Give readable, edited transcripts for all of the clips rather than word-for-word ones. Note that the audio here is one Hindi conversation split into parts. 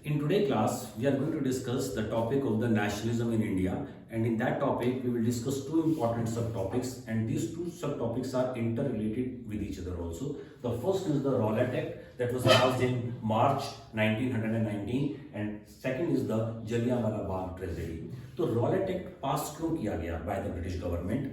In today's class, we are going to discuss the topic of the nationalism in India, and in that topic, we will discuss two important subtopics, and these two subtopics are interrelated with each other also. The first is the Rowlatt Act that was passed in March 1919, and second is the Jallianwala Bagh tragedy. तो Rowlatt Act पास क्यों किया गया बाय द ब्रिटिश गवर्नमेंट?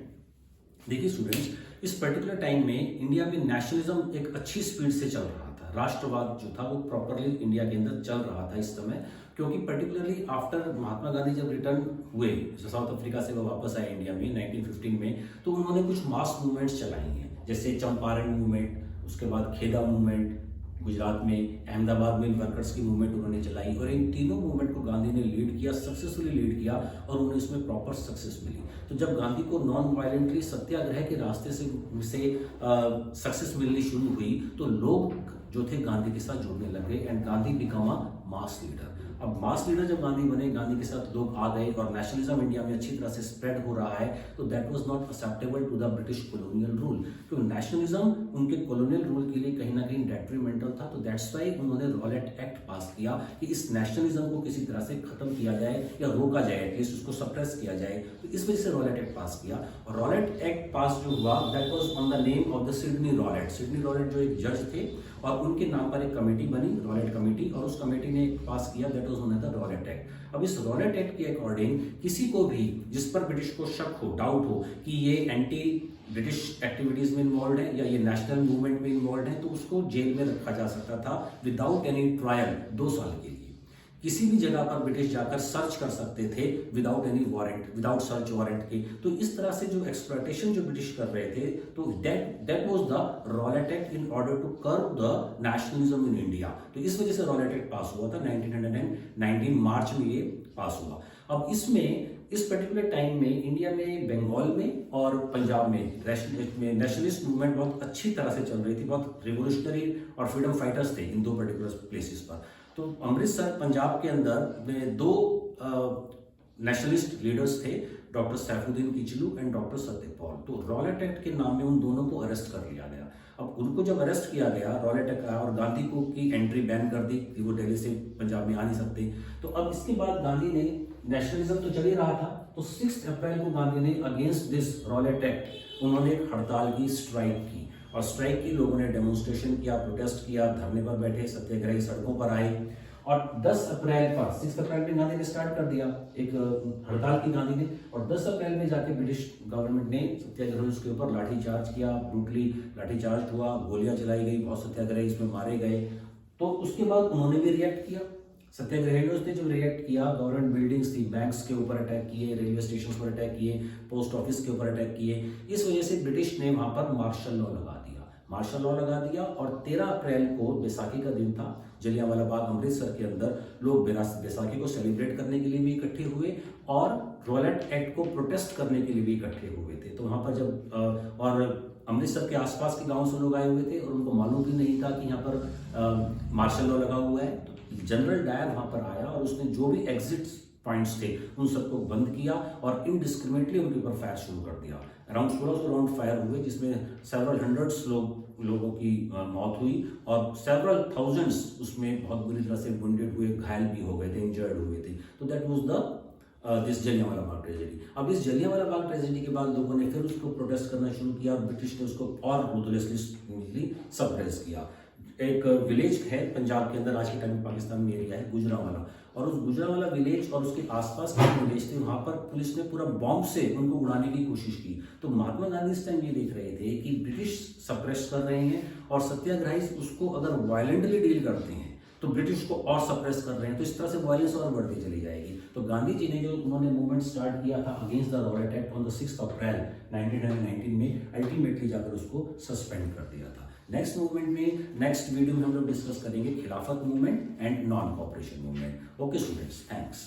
देखिए स्टूडेंट्स, इस पर्टिकुलर टाइम में इंडिया में नेशनलिज्म एक अच्छी स्पीड से चल रहा था। राष्ट्रवाद जो था वो प्रॉपरली इंडिया के अंदर चल रहा था इस समय, क्योंकि पर्टिकुलरली आफ्टर महात्मा गांधी जब रिटर्न हुए साउथ अफ्रीका से वो वापस आए इंडिया में 1915 में, तो उन्होंने कुछ मास मूवमेंट्स चलाई हैं, जैसे चंपारण मूवमेंट, उसके बाद खेदा मूवमेंट, गुजरात में अहमदाबाद में वर्कर्स की मूवमेंट उन्होंने चलाई, और इन तीनों मूवमेंट को गांधी ने लीड किया, सक्सेसफुली लीड किया, और उन्हें इसमें प्रॉपर सक्सेस मिली। तो जब गांधी को नॉन वायलेंटली सत्याग्रह के रास्ते से सक्सेस मिलनी शुरू हुई, तो लोग जो थे गांधी के साथ जुड़ने लगे and Gandhi become a mass leader. अब मास लीडर जब गांधी बने, गांधी के साथ लोग आ गए और नेशनलिज्म इंडिया में अच्छी तरह से स्प्रेड हो रहा है, तो that was not acceptable to the British colonial rule, क्योंकि नेशनलिज्म उनके कॉलोनियल रूल के लिए कहीं ना कहीं डेट्रीमेंटल था। तो दैट्स वाई उन्होंने रॉलेट एक्ट पास किया कि इस नेशनलिज्म को किसी तरह से खत्म किया जाए या रोका जाए, एटलीस्ट उसको सप्रेस किया जाए। तो इस वजह से रॉलेट एक्ट पास किया, और रॉलेट एक्ट पास जो हुआ that was on the name of the Sydney Rowlatt. Sydney Rowlatt जो एक जज थे, और उनके नाम पर एक कमेटी बनी, रॉलेट कमेटी, और उस कमेटी ने पास किया that was known as the Rowlatt Act. अब इस रॉलेट एक्ट के अकॉर्डिंग किसी को भी जिस पर ब्रिटिश को शक हो, डाउट हो कि ये एंटी ब्रिटिश एक्टिविटीज में इन्वॉल्व है या ये नेशनल मूवमेंट में इन्वॉल्व है, तो उसको जेल में रखा जा सकता था विदाउट एनी ट्रायल 2 साल के लिए। किसी भी जगह पर ब्रिटिश जाकर सर्च कर सकते थे without any warrant, without search warrant के। तो इस तरह से जो एक्सप्लॉयटेशन जो ब्रिटिश कर रहे थे, तो that was the Rowlatt Act in order to curb the nationalism in India. तो इस वजह से रॉलेट एक्ट पास हुआ था 1919 मार्च में, ये पास हुआ। अब इसमें इस पर्टिकुलर टाइम में इंडिया में, बंगाल में और पंजाब में नेशनलिस्ट मूवमेंट बहुत अच्छी तरह से चल रही थी, बहुत रिवोल्यूशनरी और फ्रीडम फाइटर्स थे इन 2 पर्टिकुलर प्लेसेस पर। तो अमृतसर पंजाब के अंदर में 2 नेशनलिस्ट लीडर्स थे, doctor Saifuddin Kitchlew and doctor Satyapal. तो रॉलेट एक्ट के नाम में उन दोनों को अरेस्ट कर लिया गया। अब उनको जब अरेस्ट किया गया, रॉलेट एक्ट आया और गांधी को की एंट्री बैन कर दी कि वो दिल्ली से पंजाब में आ नहीं सकते। तो अब इसके बाद गांधी ने, नेशनलिज्म तो चल ही रहा था, तो 6 अप्रैल को गांधी ने अगेंस्ट दिस रॉलेट एक्ट उन्होंने एक हड़ताल की, स्ट्राइक की, और स्ट्राइक की, लोगों ने डेमोन्स्ट्रेशन किया, प्रोटेस्ट किया, धरने पर बैठे, सत्याग्रही सड़कों पर आए। और 10 अप्रैल पर, 6 अप्रैल में गांधी ने स्टार्ट कर दिया एक हड़ताल की गांधी ने, और 10 अप्रैल में जाके ब्रिटिश गवर्नमेंट ने सत्याग्रहियों के ऊपर लाठीचार्ज किया, ब्रूटली लाठीचार्ज हुआ, गोलियां चलाई गई, बहुत सत्याग्रही इसमें मारे गए। तो उसके बाद उन्होंने भी रिएक्ट किया, सत्याग्रहियों ने जो रिएक्ट किया, गवर्नमेंट बिल्डिंग्स थी, बैंक्स के ऊपर अटैक किए, रेलवे स्टेशन पर अटैक किए, पोस्ट ऑफिस के ऊपर अटैक किए। इस वजह से ब्रिटिश ने वहां पर मार्शल लॉ लगा दिया, मार्शल लॉ लगा दिया। और 13 अप्रैल को बैसाखी का दिन था, जलियांवाला बाग अमृतसर के अंदर लोग बैसाखी को सेलिब्रेट करने के लिए भी इकट्ठे हुए और रॉलेट एक्ट को प्रोटेस्ट करने के लिए भी इकट्ठे हुए थे। तो वहां पर जब और अमृतसर के आसपास के गांव से लोग आए हुए थे और उनको मालूम भी नहीं था कि यहाँ पर मार्शल लॉ लगा हुआ है। तो जनरल डायर वहां पर आया और उसने जो भी एग्जिट पॉइंट्स थे उन सबको बंद किया और इनडिस्क्रिमिनेटली उनके ऊपर फायर शुरू कर दिया। अराउंड 1600 राउंड फायर हुए, जिसमें सेवरल हंड्रेड्स लोगों की मौत हुई और सेवरल थाउजेंड्स उसमें बहुत बुरी तरह से वुंडेड हुए, घायल भी हो गए थे, इंजर्ड हुए थे। तो that was the this Jallianwala Bagh tragedy. अब इस जलियांवाला बाग ट्रेजेडी के बाद लोगों ने फिर उसको प्रोटेस्ट करना शुरू किया और ब्रिटिश ने उसको और रूथलेसली सप्रेस किया। एक विलेज है पंजाब के अंदर, आज के टाइम में पाकिस्तान में एरिया है, गुजरांवाला, और उस गुजरांवाला विलेज और उसके आसपास के विलेज थे, वहां पर पुलिस ने पूरा बॉम्ब से उनको उड़ाने की कोशिश की। तो महात्मा गांधी इस टाइम ये देख रहे थे कि ब्रिटिश सप्रेस कर रहे हैं और सत्याग्रही उसको अगर वायलेंटली डील करते हैं तो ब्रिटिश को और सप्रेस कर रहे हैं, तो इस तरह से वायलेंस और बढ़ती चली जाएगी। तो गांधी जी ने जो उन्होंने मूवमेंट स्टार्ट किया था against the Rowlatt act on the 6 अप्रैल 1919 में, अल्टीमेटली जाकर उसको सस्पेंड कर दिया था। नेक्स्ट मूवमेंट में, नेक्स्ट वीडियो में हम लोग डिस्कस करेंगे खिलाफत movement and non cooperation movement. Okay students, thanks.